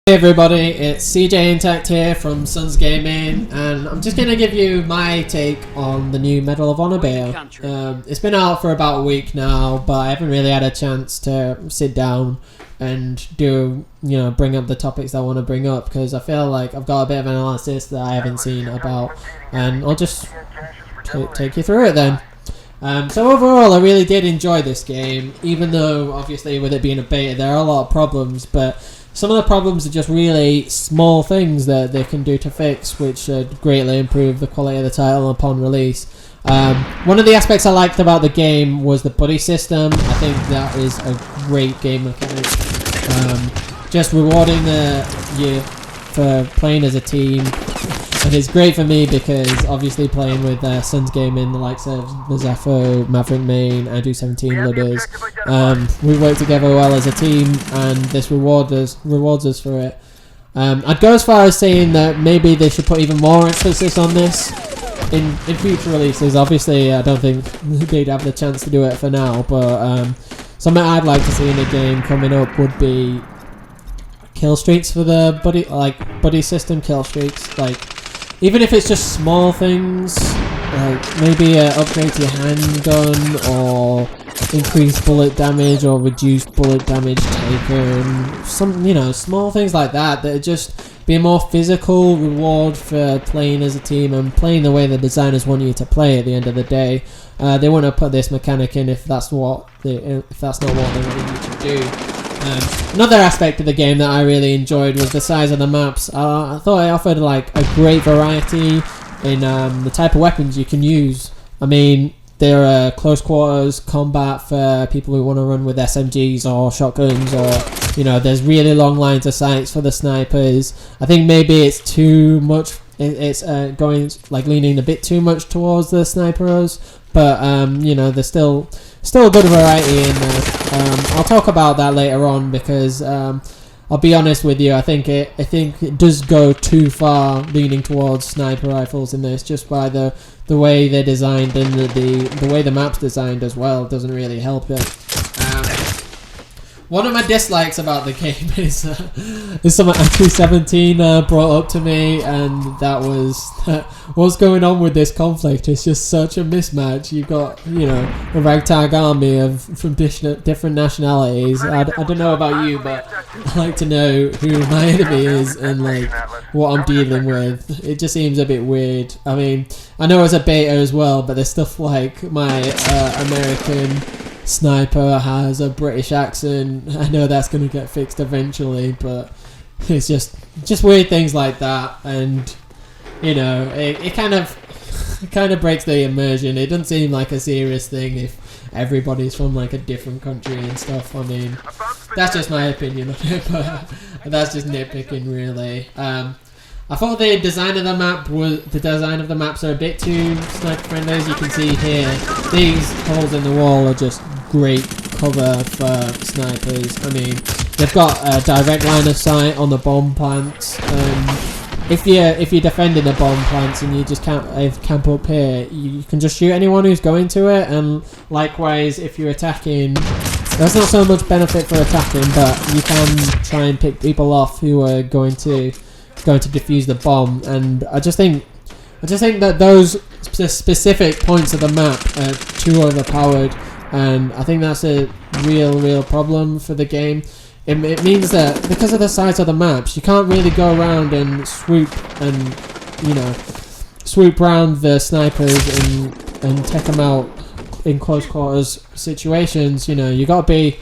Hey everybody, it's CJ Intact here from Suns Gaming, and I'm just going to give you my take on the new Medal of Honor beta. It's been out for about a week now, but I haven't really had a chance to sit down and bring up the topics that I want to bring up, because I feel like I've got a bit of analysis that I haven't seen about, and I'll just take you through it then. So overall, I really did enjoy this game, even though obviously with it being a beta there are a lot of problems, but some of the problems are just really small things that they can do to fix, which should greatly improve the quality of the title upon release. One of the aspects I liked about the game was the buddy system. I think that is a great game mechanic. Just rewarding you for playing as a team. And it's great for me because obviously playing with Suns Gaming, the likes of the Zepho, Maverick Main, Andrew17 Ludders, we work together well as a team, and this rewards us for it. I'd go as far as saying that maybe they should put even more emphasis on this in future releases. Obviously, I don't think they'd have the chance to do it for now, but something I'd like to see in a game coming up would be kill streaks for the buddy system. Kill streaks, even if it's just small things, like maybe an upgrade to your handgun, or increased bullet damage, or reduced bullet damage taken. Some, small things like that that just be a more physical reward for playing as a team and playing the way the designers want you to play. At the end of the day, they want to put this mechanic in if that's not what they want you to do. Another aspect of the game that I really enjoyed was the size of the maps. I thought it offered a great variety in the type of weapons you can use. I mean, there are close quarters combat for people who want to run with SMGs or shotguns, or there's really long lines of sights for the snipers. I think maybe it's too much. It's going leaning a bit too much towards the snipers, but there's still a good variety in there. I'll talk about that later on, because I'll be honest with you, I think it does go too far leaning towards sniper rifles in this, just by the way they're designed, and the way the map's designed as well doesn't really help it. One of my dislikes about the game is something Andrew17 brought up to me, and that was what's going on with this conflict. It's just such a mismatch. You've got a ragtag army from different nationalities. I don't know about you, but I like to know who my enemy is and what I'm dealing with. It just seems a bit weird. I mean, I know it's a beta as well, but there's stuff like my American sniper has a British accent. I know that's going to get fixed eventually, but it's just weird things like that, and it kind of breaks the immersion. It doesn't seem like a serious thing if everybody's from a different country and stuff. I mean, that's just my opinion on it, but that's just nitpicking, really. I thought the design of the maps are a bit too sniper friendly. As you can see here, these holes in the wall are just great cover for snipers. I mean, they've got a direct line of sight on the bomb plants. If you're defending the bomb plants and you just camp up here, you can just shoot anyone who's going to it. And likewise, if you're attacking, there's not so much benefit for attacking, but you can try and pick people off who are going to defuse the bomb. And I just think that those specific points of the map are too overpowered, and I think that's a real problem for the game. It means that because of the size of the maps, you can't really go around and swoop round the snipers and take them out in close quarters situations. You gotta be,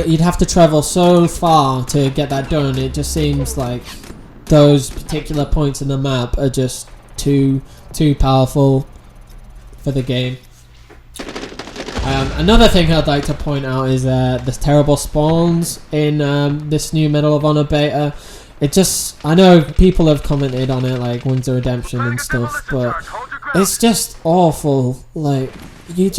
you'd have to travel so far to get that done. It just seems like those particular points in the map are just too powerful for the game. Another thing I'd like to point out is the terrible spawns in this new Medal of Honor beta. I know people have commented on it, like Wings of Redemption and stuff, but it's just awful. You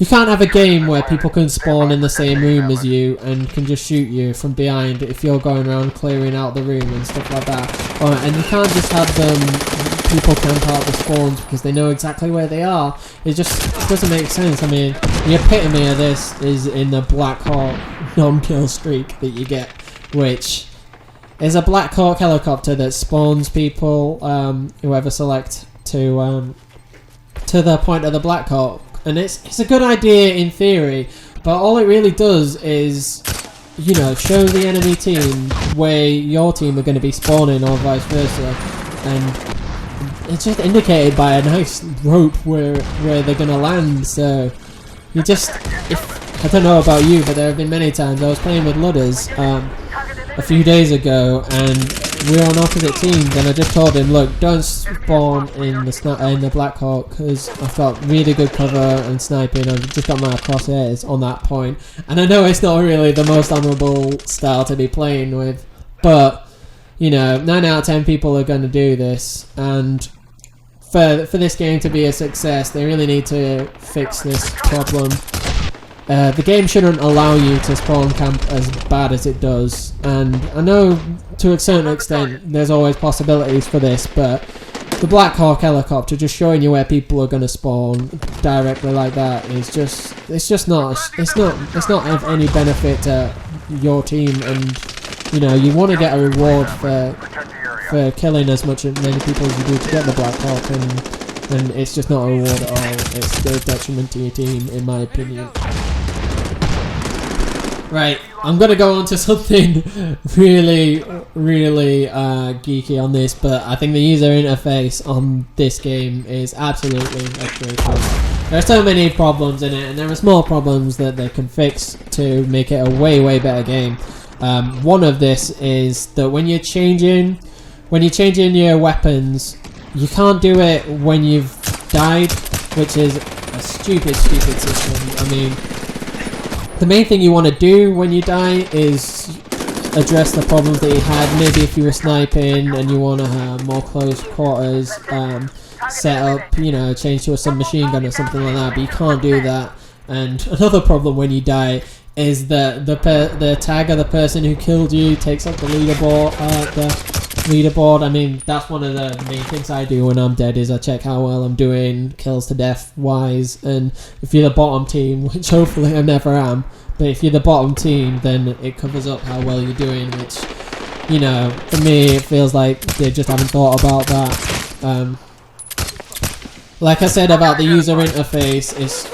can't have a game where people can spawn in the same room as you and can just shoot you from behind if you're going around clearing out the room and stuff like that. And you can't just have people camp out the spawns because they know exactly where they are. It doesn't make sense. I mean, the epitome of this is in the Black Hawk non-kill streak that you get which is a Black Hawk helicopter that spawns people, whoever select to the point of the Black Hawk. And it's a good idea in theory, but all it really does is, you know, show the enemy team where your team are going to be spawning or vice versa. And it's just indicated by a nice rope where they're going to land. So you just, I don't know about you, but there have been many times I was playing with Ludders a few days ago, and we were on opposite teams, and I just told him, look, don't spawn in the Black Hawk because I've got really good cover and sniping. I've just got my crosshairs on that point, and I know it's not really the most honourable style to be playing with, but you know, 9 out of 10 people are going to do this, and for this game to be a success, they really need to fix this problem. The game shouldn't allow you to spawn camp as bad as it does, and I know to a certain extent there's always possibilities for this, but the Black Hawk helicopter just showing you where people are going to spawn directly like that is just, it's not of any benefit to your team. And you know, you want to get a reward for killing as many people as you do to get the Black Hawk, and it's just not a reward at all. It's still a detriment to your team, in my opinion. Right, I'm going to go on to something really geeky on this, but I think the user interface on this game is absolutely atrocious. There are so many problems in it, and there are small problems that they can fix to make it a way better game. One of this is that when you're changing your weapons, you can't do it when you've died, which is a stupid system. I mean, the main thing you want to do when you die is address the problems that you had. Maybe if you were sniping and you want to have more close quarters set up, you know, change to a submachine gun or something like that, but you can't do that. And another problem when you die is that the tag of the person who killed you takes up the leaderboard. I mean, that's one of the main things I do when I'm dead, is I check how well I'm doing kills to death wise, and if you're the bottom team, which hopefully I never am, but if you're the bottom team, then it covers up how well you're doing, which, you know, for me it feels like they just haven't thought about that. Like I said about the user interface, it's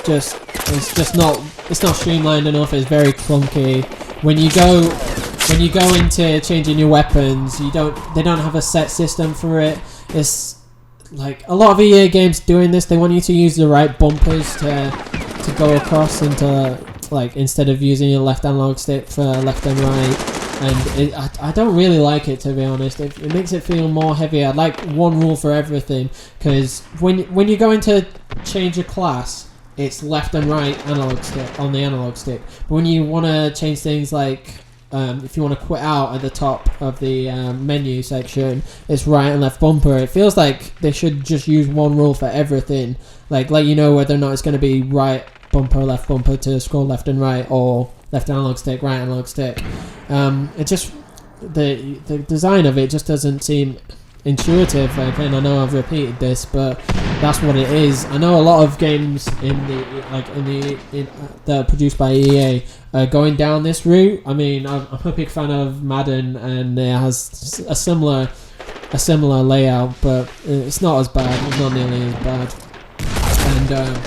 not streamlined enough. It's very clunky. When you go into changing your weapons, they don't have a set system for it. It's like a lot of EA games doing this. They want you to use the right bumpers to go across into, like, instead of using your left analog stick for left and right. And I don't really like it, to be honest. It makes it feel more heavy. I'd like one rule for everything, because when you're going to change a class, it's left and right analog stick on the analog stick. But when you want to change things like if you want to quit out at the top of the menu section, it's right and left bumper. It feels like they should just use one rule for everything. Like let you know whether or not it's going to be right bumper, left bumper to scroll left and right, or left analog stick, right analog stick. It just, the design of it just doesn't seem intuitive. Again, I know I've repeated this, but that's what it is. I know a lot of games that are produced by EA are going down this route. I mean, I'm a big fan of Madden, and it has a similar layout, but it's not as bad. It's not nearly as bad. And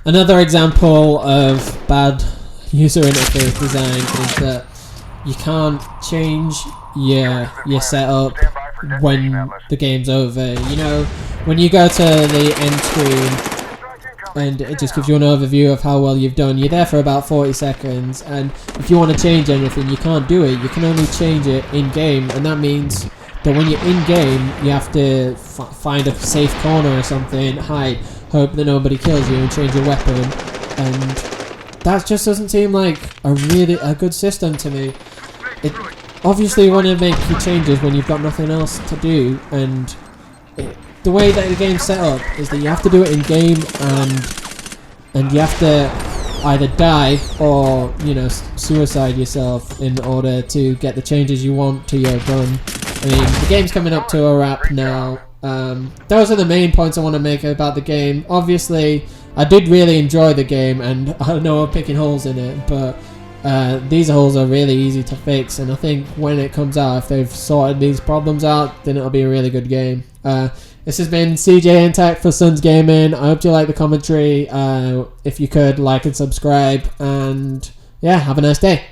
another example of bad user interface design is that you can't change your setup when the game's over. You know, when you go to the end screen and it just gives you an overview of how well you've done, you're there for about 40 seconds, and if you want to change anything, you can't do it. You can only change it in game, and that means that when you're in game, you have to find a safe corner or something, hide, hope that nobody kills you, and change your weapon. And that just doesn't seem like a good system to me. Obviously you want to make your changes when you've got nothing else to do, and the way that the game's set up is that you have to do it in game, and you have to either die or, you know, suicide yourself in order to get the changes you want to your gun. I mean, the game's coming up to a wrap now. Those are the main points I want to make about the game. Obviously, I did really enjoy the game, and I know I'm picking holes in it, but these holes are really easy to fix, and I think when it comes out, if they've sorted these problems out, then it'll be a really good game. This has been CJ and Tech for Suns Gaming. I hope you like the commentary. If you could, like and subscribe, and yeah, have a nice day.